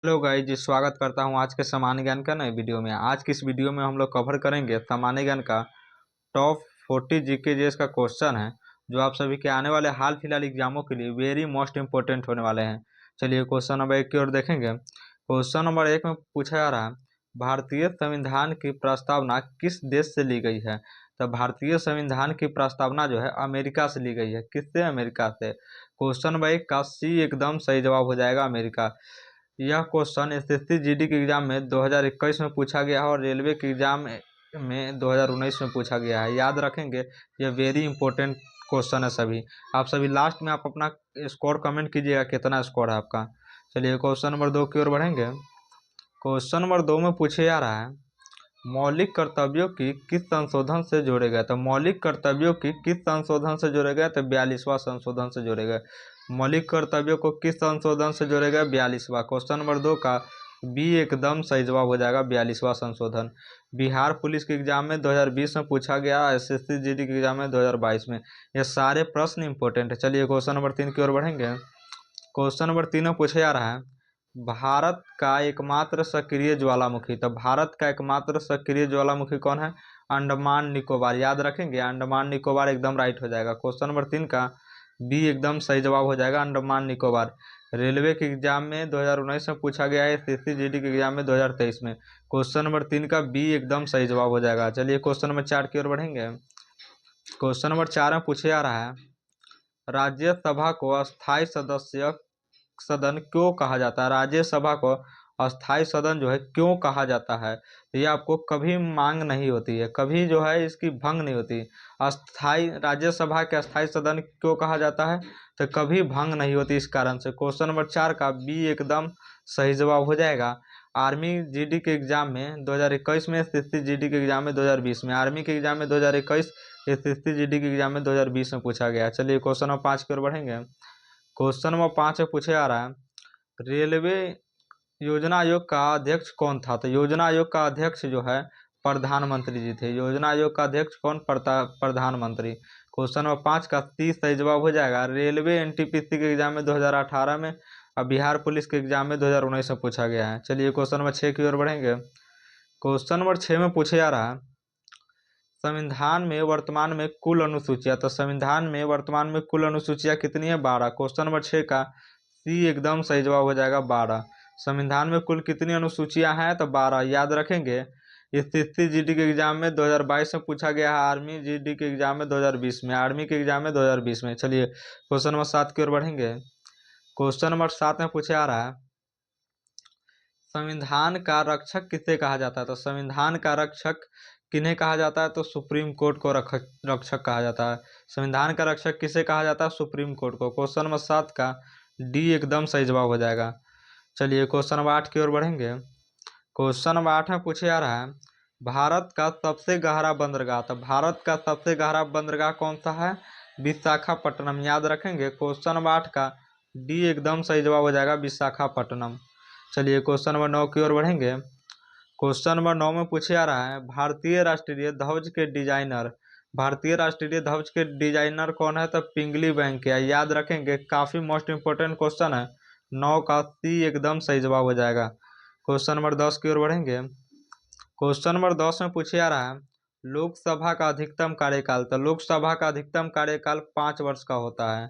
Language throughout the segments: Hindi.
हेलो गाइस जी, स्वागत करता हूं आज के सामान्य ज्ञान का नए वीडियो में। आज की इस वीडियो में हम लोग कवर करेंगे सामान्य ज्ञान का टॉप 40 जीके जीएस का क्वेश्चन है, जो आप सभी के आने वाले हाल फिलहाल एग्जामों के लिए वेरी मोस्ट इंपोर्टेंट होने वाले हैं। चलिए क्वेश्चन नंबर 1 की ओर देखेंगे। क्वेश्चन नंबर 1 में पूछा जा रहा है, भारतीय संविधान की प्रस्तावना किस देश से ली गई है। तो भारतीय संविधान की प्रस्तावना जो है अमेरिका से ली गई है। किससे? अमेरिका से। क्वेश्चन नंबर 1 का सी एकदम सही जवाब हो जाएगा, अमेरिका। यह क्वेश्चन एसएससी जीडी के एग्जाम में 2021 में पूछा गया है और रेलवे के एग्जाम में 2019 में पूछा गया है। याद रखेंगे, यह वेरी इंपॉर्टेंट क्वेश्चन है सभी। आप सभी लास्ट में आप अपना स्कोर कमेंट कीजिएगा, कितना स्कोर है आपका। चलिए क्वेश्चन नंबर 2 की ओर बढ़ेंगे। क्वेश्चन नंबर 2 में पूछे जा रहा है, मौलिक कर्तव्यों की किस संशोधन से जोड़े गए। तो मौलिक कर्तव्यों की किस संशोधन से जोड़े गए? तो 42वां संशोधन से जोड़े गए। मौलिक कर्तव्यों को किस संशोधन से जोड़े गए? 42वां। क्वेश्चन नंबर 2 का बी एकदम सही जवाब हो जाएगा, 42वां संशोधन। बिहार पुलिस के एग्जाम में 2020 में पूछा गया, एसएससी जीडी के एग्जाम में 2022 में। ये सारे प्रश्न इंपॉर्टेंट है। चलिए क्वेश्चन नंबर 3 की ओर बढ़ेंगे। क्वेश्चन नंबर 3 में पूछा जा रहा है, भारत का एकमात्र सक्रिय ज्वालामुखी। तो भारत का एकमात्र सक्रिय ज्वालामुखी कौन है? अंडमान निकोबार। याद रखेंगे, अंडमान निकोबार एकदम राइट हो जाएगा। क्वेश्चन नंबर 3 का बी एकदम सही जवाब हो जाएगा, अंडमान निकोबार। रेलवे के एग्जाम में 2019 में पूछा गया है, एसएससी जीडी के एग्जाम में 2023 में। क्वेश्चन नंबर 3 का बी एकदम सही जवाब हो जाएगा। चलिए क्वेश्चन नंबर 4 की ओर बढ़ेंगे। क्वेश्चन नंबर 4 में पूछे जा रहा है, राज्यसभा को अस्थायी सदस्य सदन क्यों कहा जाता है। राज्यसभा को अस्थायी सदन जो है क्यों कहा जाता है? तो ये आपको कभी मांग नहीं होती है, कभी जो है इसकी भंग नहीं होती। अस्थायी राज्यसभा के अस्थायी सदन क्यों कहा जाता है? तो कभी भंग नहीं होती, इस कारण से। क्वेश्चन नंबर 4 का बी एकदम सही जवाब हो जाएगा। आर्मी जीडी के एग्जाम में 2021 में, एसएससी जीडी के एग्जाम में 2020 में। आर्मी के एग्जाम में 2021, एसएससी जीडी के एग्जाम में 2020 में पूछा गया। चलिए क्वेश्चन नंबर 5 की ओर बढ़ेंगे। क्वेश्चन नंबर 5 में पूछे जा रहा है, रेलवे योजना आयोग का अध्यक्ष कौन था। तो योजना आयोग का अध्यक्ष जो है प्रधानमंत्री जी थे। योजना आयोग का अध्यक्ष कौन? प्रधानमंत्री। क्वेश्चन नंबर 5 का सी सही जवाब हो जाएगा। रेलवे एनटीपीसी के एग्जाम में 2018 में और बिहार पुलिस के एग्जाम में 2019 में पूछा गया है। चलिए क्वेश्चन नंबर 6 की ओर बढ़ेंगे। क्वेश्चन नंबर 6 में पूछे जा रहा है, संविधान में वर्तमान में कुल अनुसूचियां। तो संविधान में वर्तमान में कुल अनुसूचियां कितनी है? 12। क्वेश्चन नंबर 6 का सी एकदम सही जवाब हो जाएगा, 12। संविधान में कुल कितनी अनुसूचियां हैं? तो 12। याद रखेंगे, एसएससी जीडी के एग्जाम में 2022 में पूछा गया है, आर्मी जीडी के एग्जाम में 2020 में, आर्मी के एग्जाम में 2020 में। चलिए क्वेश्चन नंबर 7 की ओर बढ़ेंगे। क्वेश्चन नंबर 7 में पूछे आ रहा है, संविधान का रक्षक किसे कहा जाता है। तो संविधान का रक्षक किन्हें कहा जाता है? तो सुप्रीम कोर्ट को रक्षक कहा जाता है। संविधान का रक्षक किसे कहा जाता है? सुप्रीम कोर्ट को। क्वेश्चन नंबर 7 का डी एकदम सही जवाब हो जाएगा। चलिए क्वेश्चन नंबर 8 की ओर बढ़ेंगे। क्वेश्चन नंबर 8 में पूछे जा रहा है, भारत का सबसे गहरा बंदरगाह। तो भारत का सबसे गहरा बंदरगाह कौन सा है? विशाखापट्टनम। याद रखेंगे, क्वेश्चन नंबर 8 का डी एकदम सही जवाब हो जाएगा, विशाखापट्टनम। चलिए क्वेश्चन नंबर 9 की ओर बढ़ेंगे। क्वेश्चन नंबर 9 में पूछे जा रहा है, भारतीय राष्ट्रीय ध्वज के डिजाइनर। भारतीय राष्ट्रीय ध्वज के डिजाइनर कौन है? तो पिंगली बैंक है। याद रखेंगे, काफी मोस्ट इंपोर्टेंट क्वेश्चन है। 9 का सी एकदम सही जवाब हो जाएगा। क्वेश्चन नंबर 10 की ओर बढ़ेंगे। क्वेश्चन नंबर 10 में पूछे जा रहा है, लोकसभा का अधिकतम कार्यकाल। तो लोकसभा का अधिकतम कार्यकाल 5 वर्ष का होता है।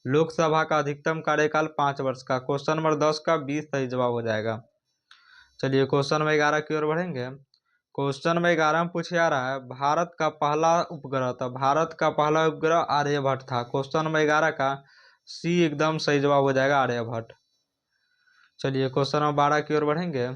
लोकसभा का अधिकतम कार्यकाल 5 वर्ष का। क्वेश्चन नंबर 10 का 20 सही जवाब हो जाएगा। चलिए क्वेश्चन नंबर 11 की ओर बढ़ेंगे। क्वेश्चन नंबर 11 में पूछे जा रहा है, भारत का पहला उपग्रह। था भारत का पहला उपग्रह आर्यभट्ट था। क्वेश्चन नंबर 11 का सी एकदम सही जवाब हो जाएगा, आर्यभट्ट। चलिए क्वेश्चन नंबर 12 की ओर बढ़ेंगे।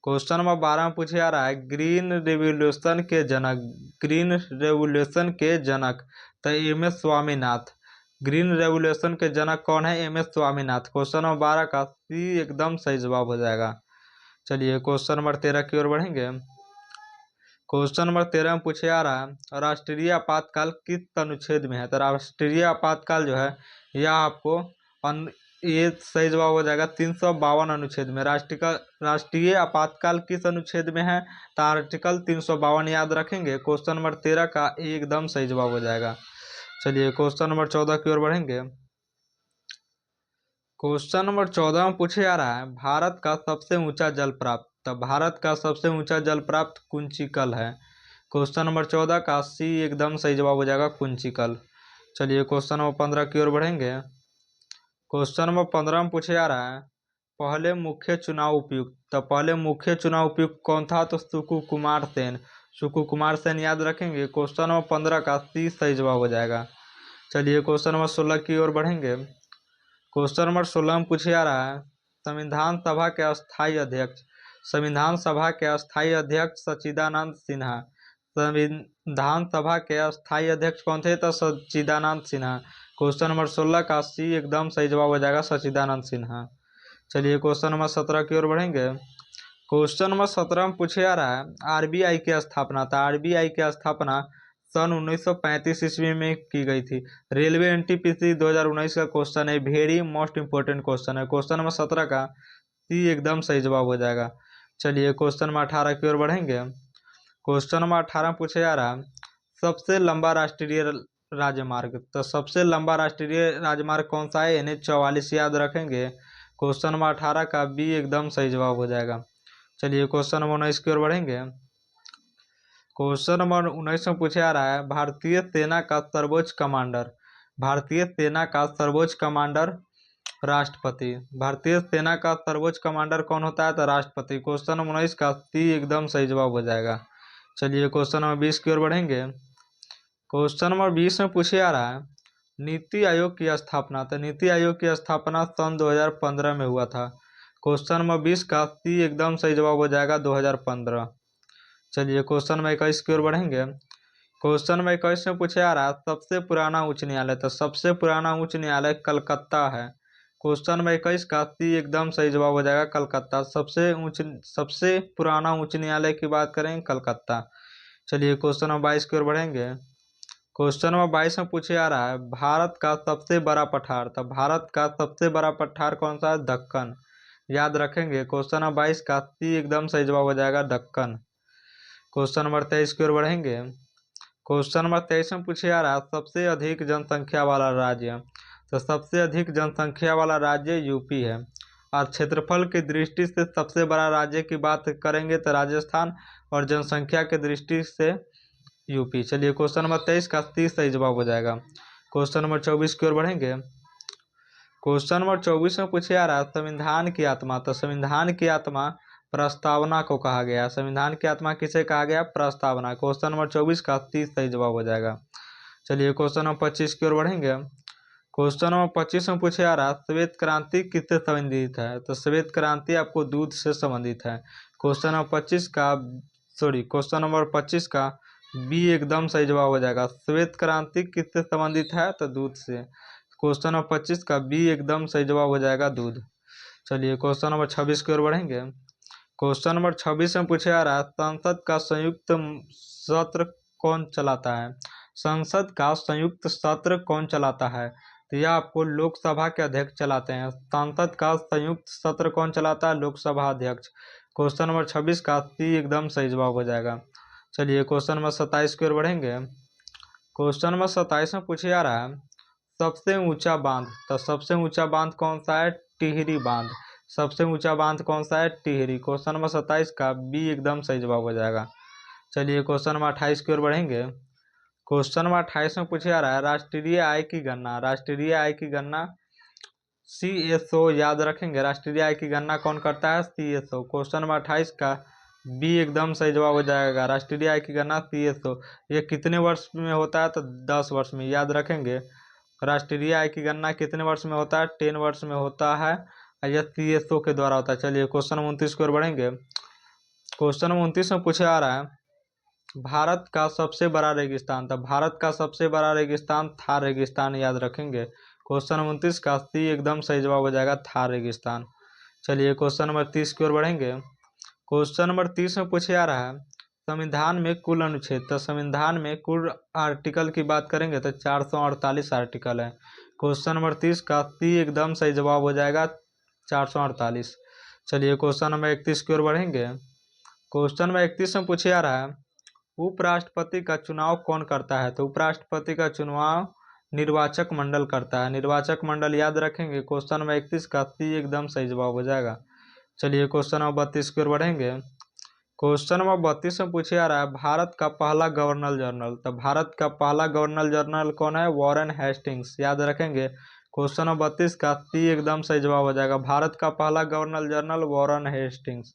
क्वेश्चन नंबर 12 में पूछे जा रहा है, ग्रीन रेवोल्यूशन के जनक। ग्रीन रेवोल्यूशन के जनक तो M S Swaminath. Green revolution के जनक कौन है? M S Swaminath. Question number 12 का सी एकदम सही जवाब हो जाएगा। चलिए क्वेश्चन नंबर 13 की ओर बढ़ेंगे। क्वेश्चन नंबर 13 में पूछे आ रहा है, राष्ट्रीय आपातकाल किस अनुच्छेद में है। तो राष्ट्रीय आपातकाल जो है यह आपको ये सही जवाब हो जाएगा 352 अनुच्छेद में। राष्ट्रीय आपातकाल किस अनुच्छेद में है? तो आर्टिकल 352। याद रखेंगे, क्वेश्चन नंबर 13 का एकदम सही जवाब हो जाएगा। चलिए क्वेश्चन नंबर 14 की ओर बढ़ेंगे। क्वेश्चन नंबर 14 में पूछे जा रहा है भारत का सबसे ऊंचा जल प्राप्त। तो भारत का सबसे ऊंचा जल प्राप्त कुंचिकल है। क्वेश्चन नंबर 14 का सी एकदम सही जवाब हो जाएगा, कुंचिकल। चलिए क्वेश्चन नंबर 15 की ओर बढ़ेंगे। क्वेश्चन नंबर 15 में पूछे जा रहा है पहले मुख्य चुनाव उपायुक्त। तो पहले मुख्य चुनाव उपायुक्त कौन था? तो सुकु कुमार सेन। सुकु कुमार सेन याद रखेंगे। क्वेश्चन नंबर 15 का सी सही जवाब हो जाएगा। चलिए क्वेश्चन नंबर 16 की ओर बढ़ेंगे। क्वेश्चन नंबर 16 में पूछे जा रहा है संविधान सभा के अस्थायी अध्यक्ष। संविधान सभा के अस्थायी अध्यक्ष सच्चिदानंद सिन्हा। संविधान सभा के अस्थायी अध्यक्ष कौन थे? तो सच्चिदानंद सिन्हा। क्वेश्चन नंबर 16 का सी एकदम सही जवाब हो जाएगा, सच्चिदानंद सिन्हा। चलिए क्वेश्चन नंबर 17 की ओर बढ़ेंगे। क्वेश्चन नंबर 17 में पूछे जा रहा है आरबीआई की स्थापना। था आरबीआई की स्थापना सन 1935 ईस्वी में की गई थी। रेलवे एनटीपीसी 2019 का क्वेश्चन है, वेरी मोस्ट इंपोर्टेंट क्वेश्चन है। क्वेश्चन नंबर 17 का सी एकदम सही जवाब हो जाएगा। चलिए क्वेश्चन नंबर 18 की ओर बढ़ेंगे। क्वेश्चन नंबर 18 में पूछा जा रहा है सबसे लंबा राष्ट्रीय राजमार्ग। तो सबसे लंबा राष्ट्रीय राजमार्ग कौन सा है? NH44 याद रखेंगे। क्वेश्चन नंबर 18 का बी एकदम सही जवाब हो जाएगा। चलिए क्वेश्चन नंबर 19 की ओर बढ़ेंगे। क्वेश्चन नंबर 19 में पूछा जा रहा है भारतीय सेना का सर्वोच्च कमांडर। भारतीय सेना का सर्वोच्च कमांडर राष्ट्रपति। भारतीय सेना का सर्वोच्च कमांडर कौन होता है? तो राष्ट्रपति। क्वेश्चन नंबर 19 का सी एकदम सही जवाब हो जाएगा। चलिए क्वेश्चन नंबर 20 की ओर बढ़ेंगे। क्वेश्चन नंबर 20 में पूछे जा रहा है नीति आयोग की स्थापना। तो नीति आयोग की स्थापना सन 2015 में हुआ था। क्वेश्चन नंबर 20 का सी एकदम सही जवाब हो जाएगा, 2015। चलिए क्वेश्चन नंबर 21 की ओर बढ़ेंगे। क्वेश्चन नंबर 21 में पूछा जा रहा है सबसे पुराना उच्च न्यायालय। तो सबसे पुराना उच्च न्यायालय कलकत्ता है। क्वेश्चन नंबर 21 का सी एकदम सही जवाब हो जाएगा, कलकत्ता। सबसे पुराना उच्च न्यायालय की बात करें, कलकत्ता। चलिए क्वेश्चन नंबर 22 की ओर बढ़ेंगे। क्वेश्चन नंबर 22 में पूछे जा रहा है भारत का सबसे बड़ा पठार। तो भारत का सबसे बड़ा पठार कौन सा है? दक्कन। याद रखेंगे। क्वेश्चन नंबर 22 का सी एकदम सही जवाब हो जाएगा, दक्कन। क्वेश्चन नंबर 23 की ओर बढ़ेंगे। क्वेश्चन नंबर 23 में पूछे जा रहा है सबसे अधिक जनसंख्या वाला राज्य। तो सबसे अधिक जनसंख्या वाला राज्य यूपी है। और क्षेत्रफल की दृष्टि से सबसे बड़ा राज्य की बात करेंगे तो राजस्थान, और जनसंख्या की दृष्टि से यूपी। चलिए क्वेश्चन नंबर 23 का 30 सही जवाब हो जाएगा। क्वेश्चन नंबर 24 की ओर बढ़ेंगे। क्वेश्चन नंबर 24 में पूछे जा रहा है संविधान की आत्मा। तो संविधान की आत्मा प्रस्तावना को कहा गया। संविधान की आत्मा किसे कहा गया? प्रस्तावना। क्वेश्चन नंबर 24 का 30 सही जवाब हो जाएगा। चलिए क्वेश्चन नंबर 25 की ओर बढ़ेंगे। क्वेश्चन नंबर 25 में पूछे जा रहा है श्वेत क्रांति किससे संबंधित है? तो श्वेत क्रांति आपको दूध से संबंधित है। क्वेश्चन नंबर 25 का क्वेश्चन नंबर 25 का बी एकदम सही जवाब हो जाएगा। श्वेत क्रांति किससे संबंधित है? तो दूध से। क्वेश्चन नंबर 25 का बी एकदम सही जवाब हो जाएगा, दूध। चलिए क्वेश्चन नंबर 26 की ओर बढ़ेंगे। क्वेश्चन नंबर 26 में पूछा जा रहा है संसद का संयुक्त सत्र कौन चलाता है? संसद का संयुक्त सत्र कौन चलाता है? तो यह आपको लोकसभा के अध्यक्ष चलाते हैं। संसद का संयुक्त सत्र कौन चलाता है? लोकसभा अध्यक्ष। क्वेश्चन नंबर 26 का सी एकदम सही जवाब हो जाएगा। चलिए क्वेश्चन नंबर 27 की ओर बढ़ेंगे। क्वेश्चन नंबर 27 में पूछा जा रहा है सबसे ऊंचा बांध। तो सबसे ऊंचा बांध कौन सा है? टिहरी बांध। सबसे ऊंचा बांध कौन सा है? टिहरी। क्वेश्चन नंबर 27 का बी एकदम सही जवाब हो जाएगा। चलिए क्वेश्चन नंबर 28 की ओर बढ़ेंगे। क्वेश्चन नंबर 28 में पूछा जा रहा है राष्ट्रीय आय की गणना। राष्ट्रीय आय की गणना CSO याद रखेंगे। राष्ट्रीय आय की गणना कौन करता है? CSO। क्वेश्चन नंबर 28 का बी एकदम सही जवाब हो जाएगा। राष्ट्रीय आय की गणना CSO। ये कितने वर्ष में होता है? तो 10 वर्ष में। याद रखेंगे राष्ट्रीय आय की गणना कितने वर्ष में होता है? 10 वर्ष में होता है, और यह CSO के द्वारा होता है। चलिए क्वेश्चन नंबर 29 की ओर बढ़ेंगे। क्वेश्चन नंबर 29 में पूछा जा रहा है भारत का सबसे बड़ा रेगिस्तान। था भारत का सबसे बड़ा रेगिस्तान थार रेगिस्तान। याद रखेंगे। क्वेश्चन नंबर 29 का सी एकदम सही जवाब हो जाएगा, थार रेगिस्तान। चलिए क्वेश्चन नंबर 30 की ओर बढ़ेंगे। क्वेश्चन नंबर 30 में पूछा जा रहा है संविधान में कुल अनुच्छेद। तो संविधान में कुल आर्टिकल की बात करेंगे तो 448 आर्टिकल है। क्वेश्चन नंबर 30 का सी एकदम सही जवाब हो जाएगा, 448। चलिए क्वेश्चन नंबर 31 की ओर बढ़ेंगे। क्वेश्चन नंबर 31 में पूछा जा रहा है उपराष्ट्रपति का चुनाव कौन करता है? तो उपराष्ट्रपति का चुनाव निर्वाचक मंडल करता है? निर्वाचक मंडल याद रखेंगे। क्वेश्चन नंबर 31 का सी एकदम सही जवाब हो जाएगा। चलिए क्वेश्चन नंबर 32 की ओर बढ़ेंगे। क्वेश्चन नंबर 32 में पूछे जा रहा है भारत का पहला गवर्नर जनरल। तो भारत का पहला गवर्नर जनरल कौन है? Warren Hastings. याद रखेंगे। क्वेश्चन नंबर 32 का सी एकदम सही जवाब हो जाएगा। भारत का पहला governor general Warren Hastings.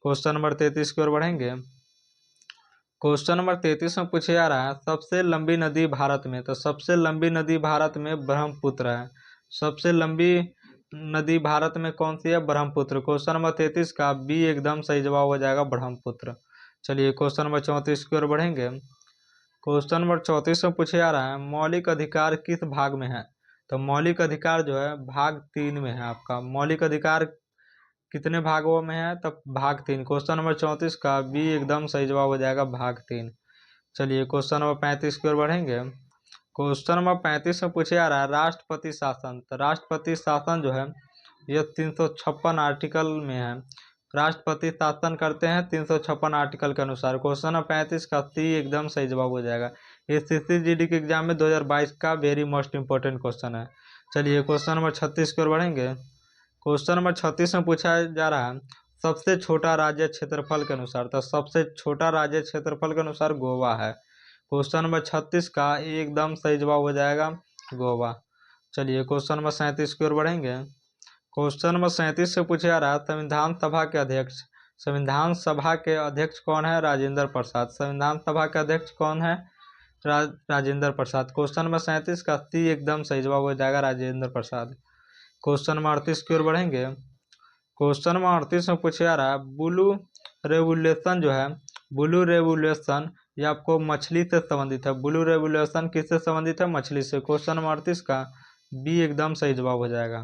Question number 33 की ओर बढ़ेंगे। क्वेश्चन नंबर 33 में पूछे जा रहा है सबसे लंबी नदी भारत में। तो सबसे लंबी नदी भारत में ब्रह्मपुत्र है। सबसे लंबी नदी भारत में कौन सी है? ब्रह्मपुत्र। क्वेश्चन नंबर 33 का बी एकदम सही जवाब हो जाएगा, ब्रह्मपुत्र। चलिए क्वेश्चन नंबर 34 की ओर बढ़ेंगे। क्वेश्चन नंबर 34 में पूछे जा रहा है मौलिक अधिकार किस भाग में है? तो मौलिक अधिकार जो है भाग 3 में है। आपका मौलिक अधिकार कितने भागों में है? तब भाग 3। क्वेश्चन नंबर 34 का बी एकदम सही जवाब हो जाएगा, भाग 3। चलिए क्वेश्चन नंबर 35 की ओर बढ़ेंगे। क्वेश्चन नंबर 35 में पूछे जा रहा है राष्ट्रपति शासन। तो राष्ट्रपति शासन जो है यह 356 आर्टिकल में है। राष्ट्रपति शासन करते हैं 356 आर्टिकल के अनुसार। क्वेश्चन नंबर 35 का सी एकदम सही जवाब हो जाएगा। ये CCGD के एग्जाम में 2022 का वेरी मोस्ट इंपॉर्टेंट क्वेश्चन है। चलिए क्वेश्चन नंबर 36 की ओर बढ़ेंगे। क्वेश्चन नंबर 36 में पूछा जा रहा है सबसे छोटा राज्य क्षेत्रफल के अनुसार। तो सबसे छोटा राज्य क्षेत्रफल के अनुसार गोवा है। क्वेश्चन नंबर 36 का एकदम सही जवाब हो जाएगा, गोवा। चलिए क्वेश्चन नंबर 37 की ओर बढ़ेंगे। क्वेश्चन नंबर 37 से पूछा जा रहा है संविधान सभा के अध्यक्ष। संविधान सभा के अध्यक्ष कौन है? राजेंद्र प्रसाद। संविधान सभा के अध्यक्ष कौन है? राजेंद्र प्रसाद। क्वेश्चन नंबर 37 का सी एकदम सही जवाब हो जाएगा, राजेंद्र प्रसाद। क्वेश्चन नंबर 38 की ओर बढ़ेंगे। क्वेश्चन नंबर 38 में पूछा जा रहा है ब्लू रेवोल्यूशन जो है, ब्लू रेवोल्यूशन ये आपको मछली से संबंधित है। ब्लू रेवोल्यूशन किससे संबंधित है? मछली से। क्वेश्चन नंबर 38 का बी एकदम सही जवाब हो जाएगा।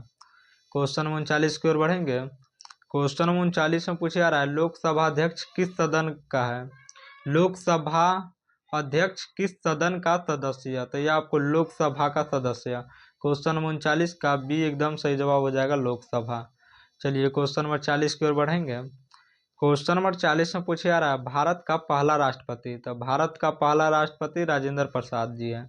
क्वेश्चन नंबर 39 की ओर बढ़ेंगे। क्वेश्चन नंबर 39 में पूछा जा रहा है लोकसभा अध्यक्ष किस सदन का है? लोकसभा अध्यक्ष किस सदन का सदस्य? तो यह आपको लोकसभा का सदस्य। क्वेश्चन नंबर 39 का बी एकदम सही जवाब हो जाएगा, लोकसभा। चलिए क्वेश्चन नंबर 40 की ओर बढ़ेंगे। क्वेश्चन नंबर 40 में पूछा जा रहा है भारत का पहला राष्ट्रपति। तो भारत का पहला राष्ट्रपति राजेंद्र प्रसाद जी है।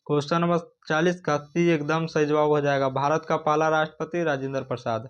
क्वेश्चन नंबर 40 का सी एकदम सही जवाब हो जाएगा, भारत का पहला राष्ट्रपति राजेंद्र प्रसाद।